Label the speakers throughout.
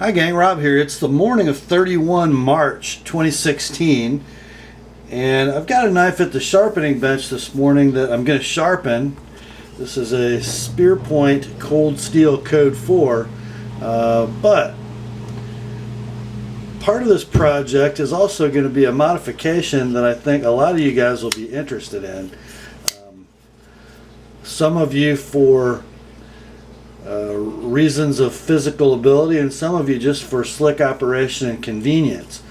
Speaker 1: Hi gang, Rob here. It's the morning of 31 March 2016 and I've got a knife at the sharpening bench this morning that I'm going to sharpen. This is a Spear Point Cold Steel Code 4 but part of this project is also going to be a modification that I think a lot of you guys will be interested in. Some of you for reasons of physical ability, and some of you just for slick operation and convenience.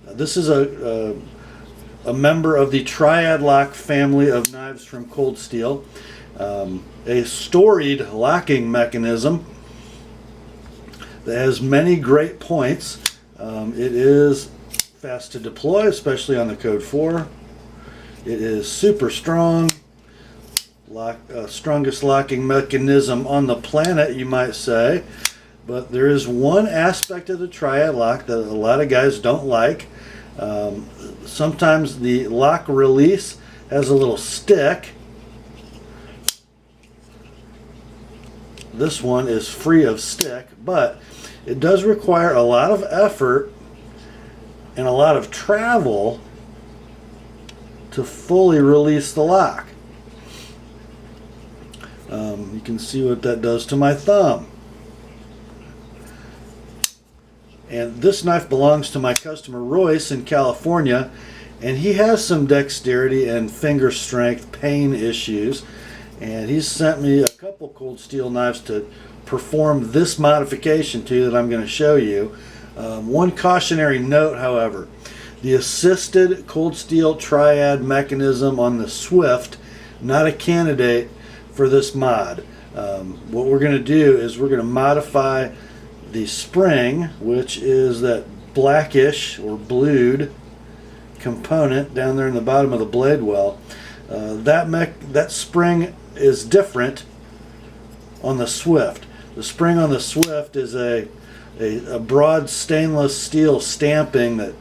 Speaker 1: This is a member of the Triad Lock family of knives from Cold Steel. A storied locking mechanism that has many great points. It is fast to deploy, especially on the Code 4. It is super strong. Strongest locking mechanism on the planet, you might say. But there is one aspect of the Triad Lock that a lot of guys don't like. Sometimes the lock release has a little stick. This one is free of stick, but it does require a lot of effort and a lot of travel to fully release the lock. You can see what that does to my thumb. And this knife belongs to my customer Royce in California, and he has some dexterity and finger strength pain issues, and he's sent me a couple Cold Steel knives to perform this modification to that I'm going to show you. One cautionary note, however: the assisted Cold Steel Triad mechanism on the Swift, not a candidate for this mod. What we're going to do is we're going to modify the spring, which is that blackish or blued component down there in the bottom of the blade well. That spring is different on the Swift. The spring on the Swift is a broad stainless steel stamping that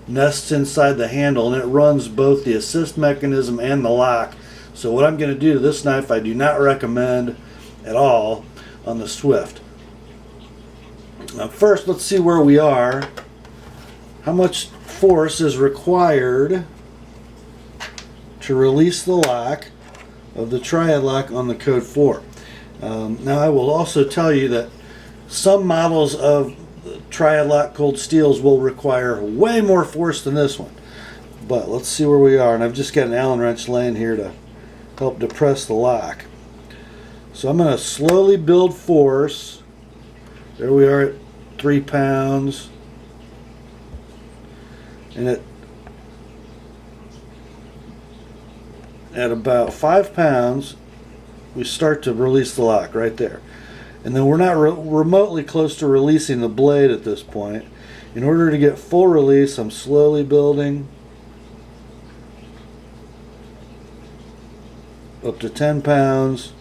Speaker 1: nests inside the handle, and it runs both the assist mechanism and the lock. So what I'm going to do to this knife, I do not recommend at all on the Swift. Now first, let's see where we are. How much force is required to release the lock of the Triad Lock on the Code 4. Now I will also tell you that some models of Triad Lock Cold Steels will require way more force than this one. But let's see where we are, and I've just got an Allen wrench laying here to help depress the lock. So I'm going to slowly build force. There we are at 3 pounds. And at about 5 pounds, we start to release the lock right there. And then we're not remotely close to releasing the blade at this point. In order to get full release, I'm slowly building up to 10 pounds.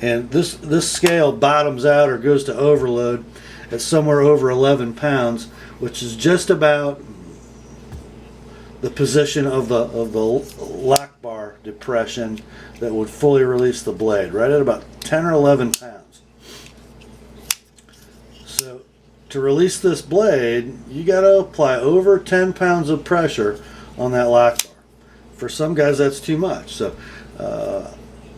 Speaker 1: And this scale bottoms out or goes to overload at somewhere over 11 pounds, which is just about the position of the lock bar depression that would fully release the blade, right at about 10 or 11 pounds. So to release this blade, you got to apply over 10 pounds of pressure on that lock bar. For some guys, that's too much. So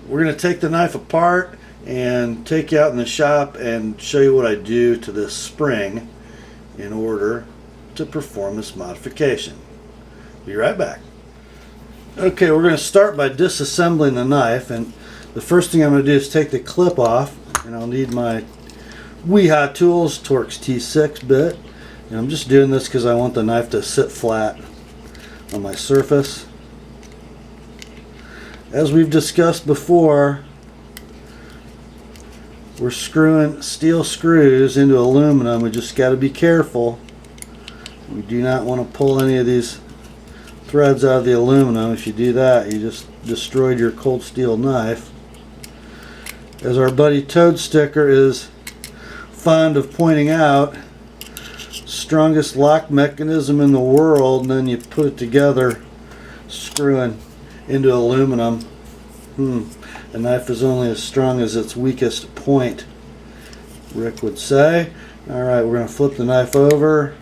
Speaker 1: we're going to take the knife apart and take you out in the shop and show you what I do to this spring in order to perform this modification. Be right back. Okay, we're going to start by disassembling the knife, and the first thing I'm going to do is take the clip off, and I'll need my Weeha Tools Torx T6 bit, and I'm just doing this because I want the knife to sit flat on my surface. As we've discussed before, we're screwing steel screws into aluminum. We just got to be careful. We do not want to pull any of these threads out of the aluminum. If you do that, you just destroyed your cold steel knife. As our buddy Toad Sticker is fond of pointing out, strongest lock mechanism in the world, and then you put it together screwing into aluminum. A knife is only as strong as its weakest point, Rick would say. Alright, we're going to flip the knife over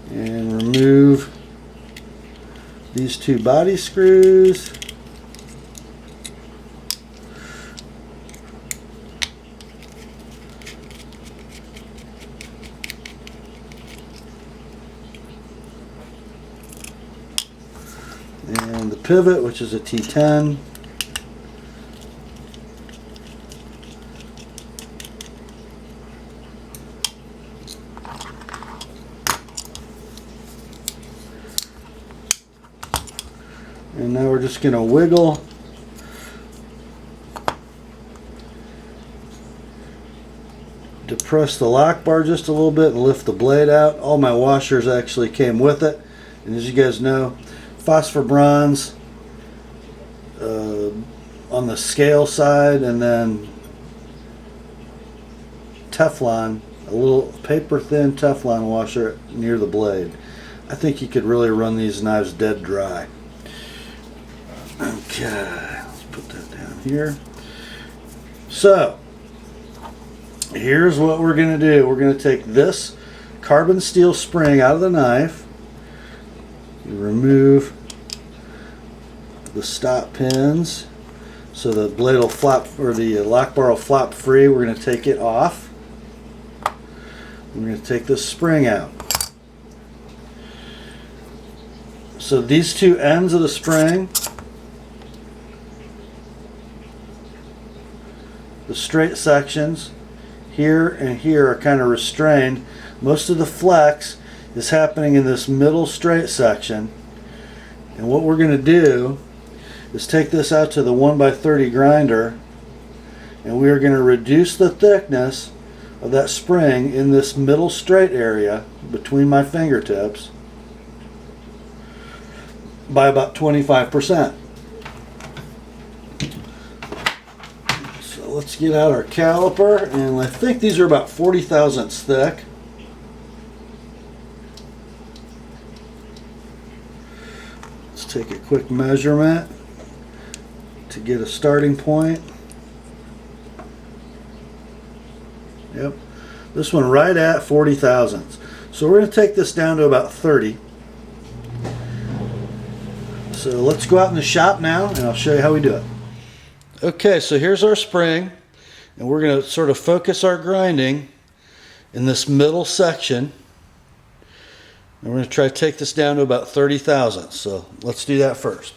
Speaker 1: and remove these two body screws. And the pivot, which is a T10. And now we're just going to wiggle depress the lock bar just a little bit and lift the blade out. All my washers actually came with it, and as you guys know, phosphor bronze on the scale side, and then Teflon, a little paper thin Teflon washer near the blade. I think you could really run these knives dead dry. Okay, let's put that down here. So, here's what we're going to do. We're going to take this carbon steel spring out of the knife, remove the stop pins so the blade will flop, or the lock bar will flop free. We're going to take it off. We're going to take this spring out. So these two ends of the spring, the straight sections here and here, are kind of restrained. Most of the flex is happening in this middle straight section, and what we're going to do is take this out to the 1x30 grinder, and we are going to reduce the thickness of that spring in this middle straight area between my fingertips by about 25%. So let's get out our caliper, and I think these are about 40 thousandths thick. Let's take a quick measurement to get a starting point. Yep, this one right at 40 thousandths. So we're going to take this down to about 30. So let's go out in the shop now and I'll show you how we do it. Okay, so here's our spring, and we're going to sort of focus our grinding in this middle section. And we're going to try to take this down to about 30 thousandths. So let's do that first.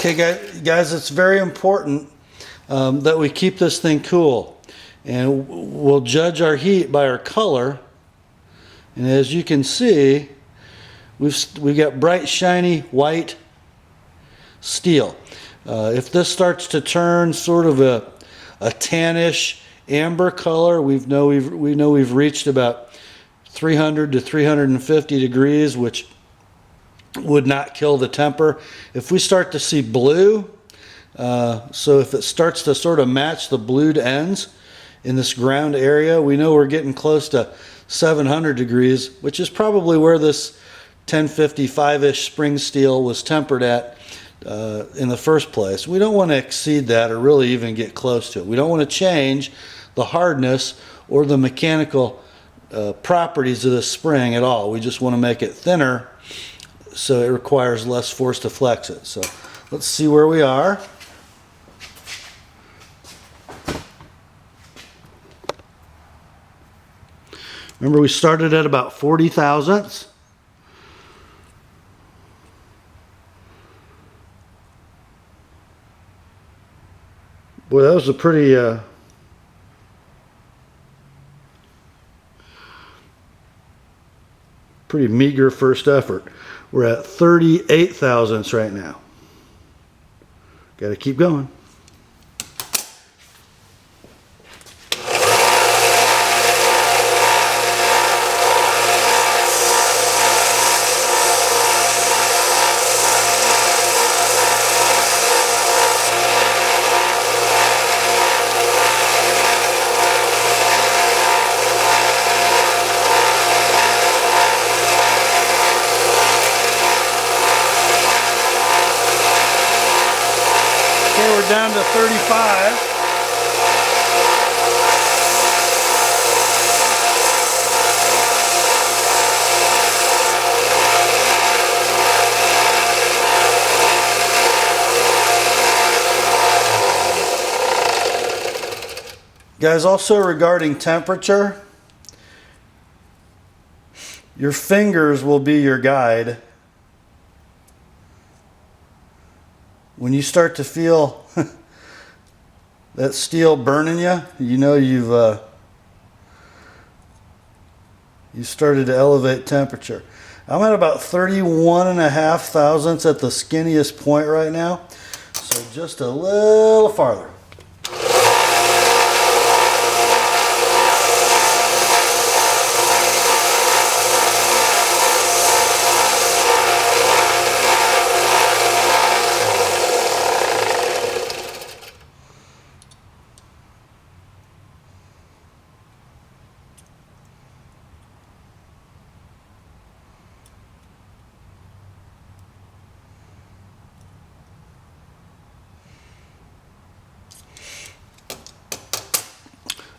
Speaker 1: Okay, guys, it's very important that we keep this thing cool, and we'll judge our heat by our color. And as you can see, we've got bright, shiny white steel. If this starts to turn sort of a tannish amber color, we know we've reached about 300 to 350 degrees, which would not kill the temper. If we start to see blue, so if it starts to sort of match the blued ends in this ground area, we know we're getting close to 700 degrees, which is probably where this 1055-ish spring steel was tempered at in the first place. We don't want to exceed that or really even get close to it. We don't want to change the hardness or the mechanical properties of the spring at all. We just want to make it thinner so it requires less force to flex it. So let's see where we are. Remember, we started at about 40 thousandths. Boy, that was a pretty meager first effort. We're at 38 thousandths right now. Got to keep going. We're down to 35. Guys, also regarding temperature, your fingers will be your guide. When you start to feel that steel burning you, you know you started to elevate temperature. I'm at about 31.5 thousandths at the skinniest point right now, so just a little farther.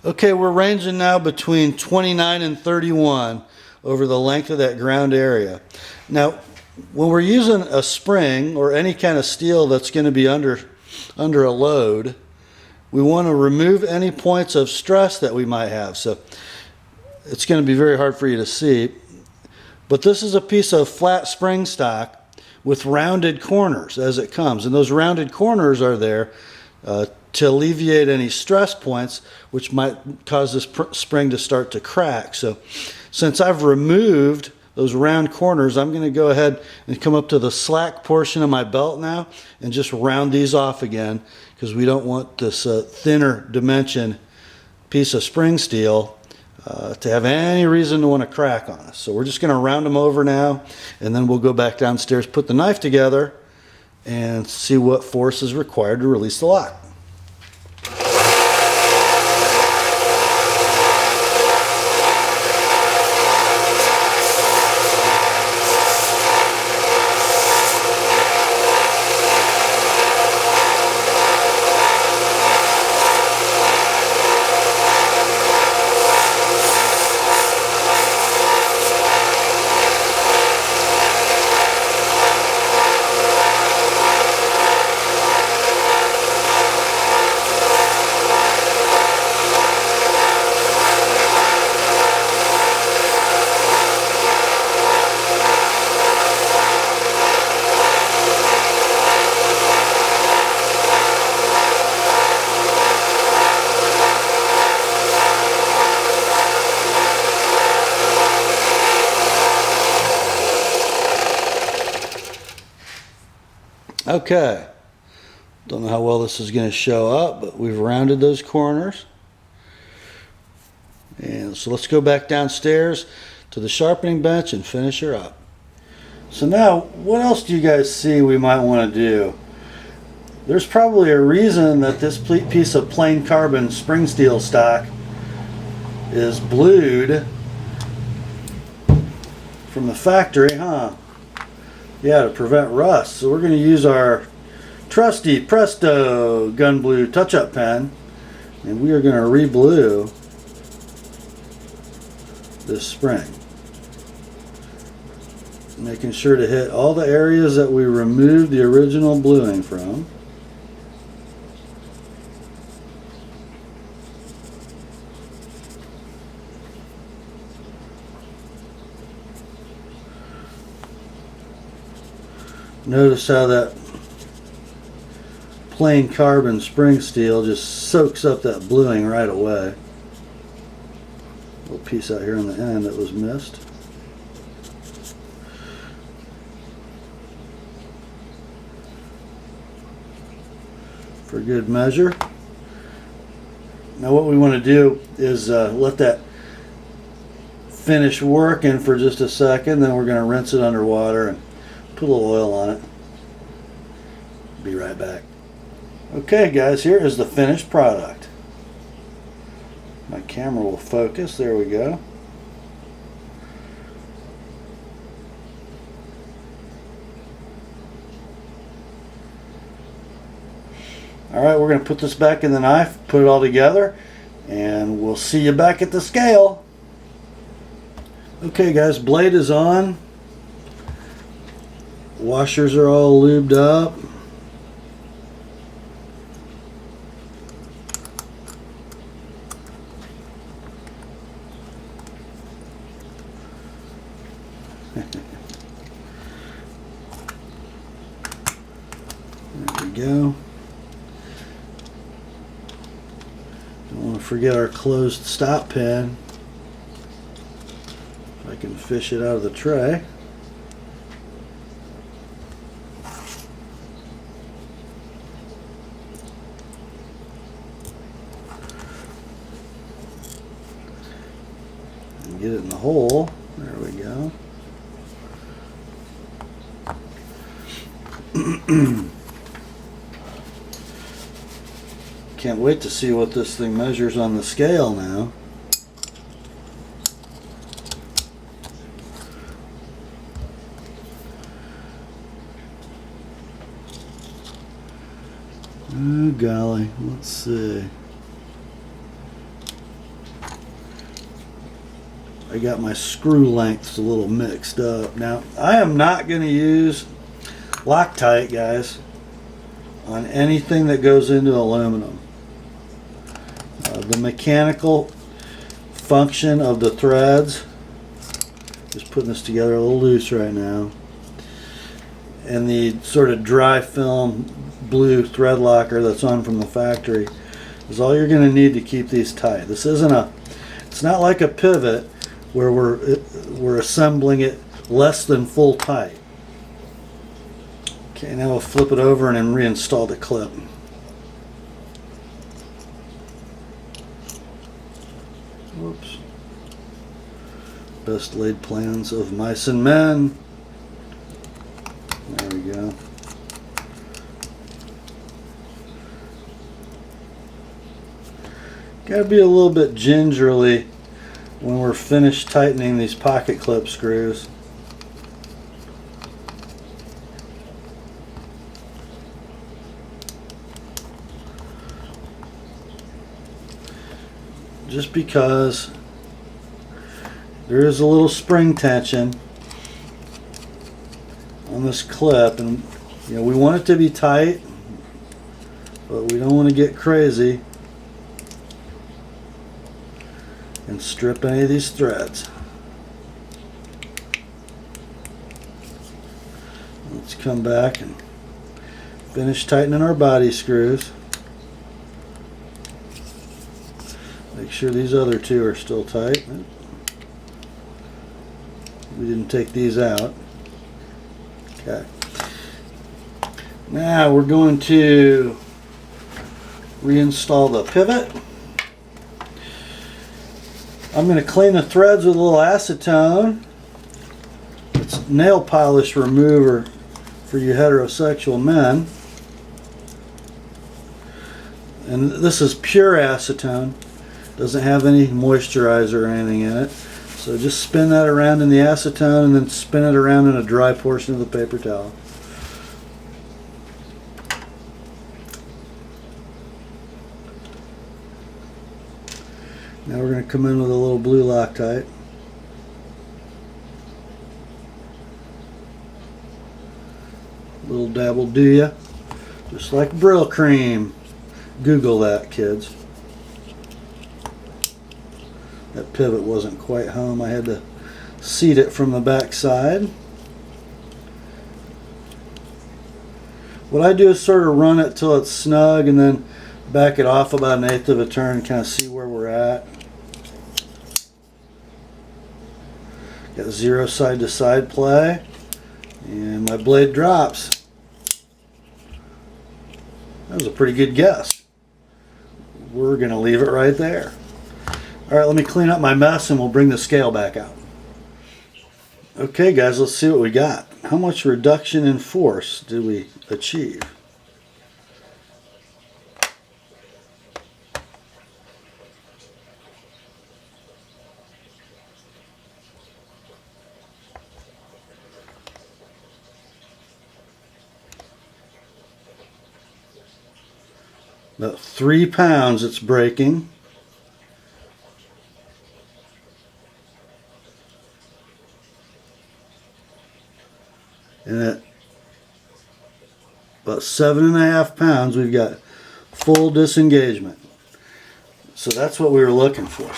Speaker 1: Okay, we're ranging now between 29 and 31 over the length of that ground area. Now, when we're using a spring or any kind of steel that's going to be under a load, we want to remove any points of stress that we might have. So it's going to be very hard for you to see. But this is a piece of flat spring stock with rounded corners as it comes. And those rounded corners are there to alleviate any stress points which might cause this spring to start to crack. So since I've removed those round corners, I'm going to go ahead and come up to the slack portion of my belt now and just round these off again, because we don't want this thinner dimension piece of spring steel to have any reason to want to crack on us. So we're just going to round them over now, and then we'll go back downstairs, put the knife together, and see what force is required to release the lock. Okay, don't know how well this is going to show up, but we've rounded those corners. And so let's go back downstairs to the sharpening bench and finish her up. So now, what else do you guys see we might want to do? There's probably a reason that this piece of plain carbon spring steel stock is blued from the factory, huh? Yeah, to prevent rust. So we're going to use our trusty Presto gun blue touch-up pen, and we are going to re-blue this spring, making sure to hit all the areas that we removed the original bluing from. Notice how that plain carbon spring steel just soaks up that bluing right away. A little piece out here on the end that was missed. For good measure. Now what we want to do is let that finish working for just a second, then we're going to rinse it underwater and put a little oil on it. Be right back. Okay guys, here is the finished product. My camera will focus, there we go. Alright, we're going to put this back in the knife, put it all together, and we'll see you back at the scale. Okay guys, blade is on. Washers are all lubed up. There we go. Don't want to forget our closed stop pin. If I can fish it out of the tray. And get it in the hole. There we go. Can't wait to see what this thing measures on the scale now. Oh golly, let's see. I got my screw lengths a little mixed up. Now, I am not going to use Loctite, guys, on anything that goes into aluminum. The mechanical function of the threads, just putting this together a little loose right now, and the sort of dry film blue thread locker that's on from the factory is all you're going to need to keep these tight. This isn't it's not like a pivot where we're assembling it less than full tight. Okay, now we'll flip it over and then reinstall the clip. Whoops. Best laid plans of mice and men. There we go. Gotta be a little bit gingerly when we're finished tightening these pocket clip screws. Just because there is a little spring tension on this clip, and you know, we want it to be tight, but we don't want to get crazy and strip any of these threads. Let's come back and finish tightening our body screws. Make sure these other two are still tight. We didn't take these out. Okay. Now we're going to reinstall the pivot. I'm going to clean the threads with a little acetone. It's nail polish remover for you heterosexual men. And this is pure acetone. Doesn't have any moisturizer or anything in it. So just spin that around in the acetone and then spin it around in a dry portion of the paper towel. Now we're going to come in with a little blue Loctite. Little dab will do ya. Just like Brill cream. Google that, kids. That pivot wasn't quite home. I had to seat it from the back side. What I do is sort of run it till it's snug and then back it off about 1/8 of a turn and kind of see where we're at. Got 0 side to side play, and my blade drops. That was a pretty good guess. We're going to leave it right there. Alright, let me clean up my mess and we'll bring the scale back out. Okay guys, let's see what we got. How much reduction in force did we achieve? About 3 pounds it's breaking. And at about 7.5 pounds we've got full disengagement. So that's what we were looking for.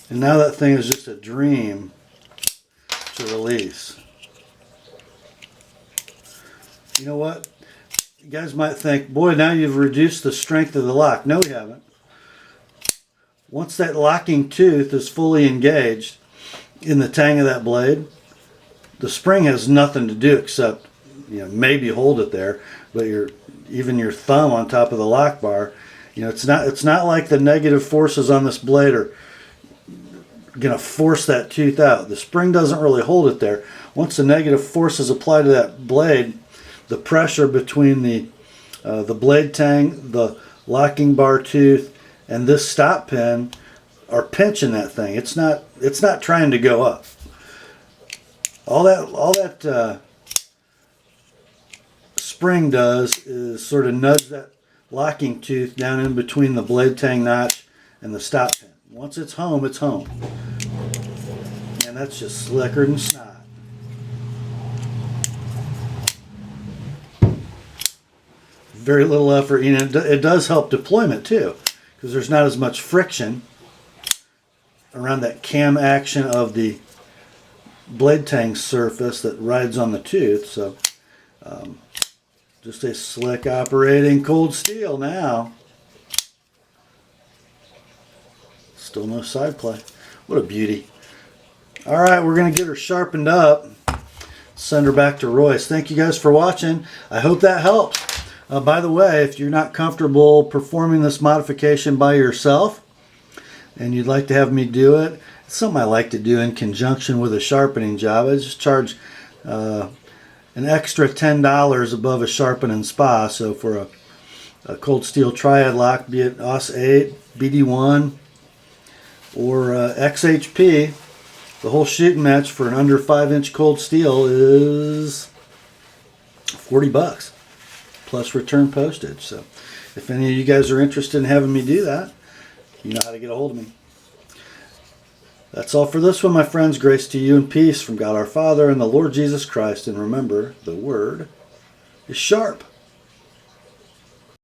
Speaker 1: And now that thing is just a dream to release. You know what? You guys might think, boy, now you've reduced the strength of the lock. No, we haven't. Once that locking tooth is fully engaged in the tang of that blade, the spring has nothing to do except, you know, maybe hold it there, but even your thumb on top of the lock bar, you know, it's not like the negative forces on this blade are going to force that tooth out. The spring doesn't really hold it there. Once the negative forces apply to that blade, the pressure between the blade tang, the locking bar tooth, and this stop pin are pinching that thing. It's not trying to go up. All that spring does is sort of nudge that locking tooth down in between the blade tang notch and the stop pin. Once it's home, it's home. And that's just slicker than snot. Very little effort. You know, it does help deployment too, because there's not as much friction around that cam action of the blade tang surface that rides on the tooth. So just a slick operating cold steel now. Still no side play. What a beauty. All right, we're going to get her sharpened up. Send her back to Royce. Thank you guys for watching. I hope that helps. By the way, if you're not comfortable performing this modification by yourself and you'd like to have me do it, it's something I like to do in conjunction with a sharpening job. I just charge an extra $10 above a sharpening spa. So for a cold steel triad lock, be it AUS 8, BD1, or XHP, the whole shooting match for an under 5-inch cold steel is $40 plus return postage. So if any of you guys are interested in having me do that, you know how to get a hold of me. That's all for this one, my friends. Grace to you and peace from God our Father and the Lord Jesus Christ. And remember, the word is sharp.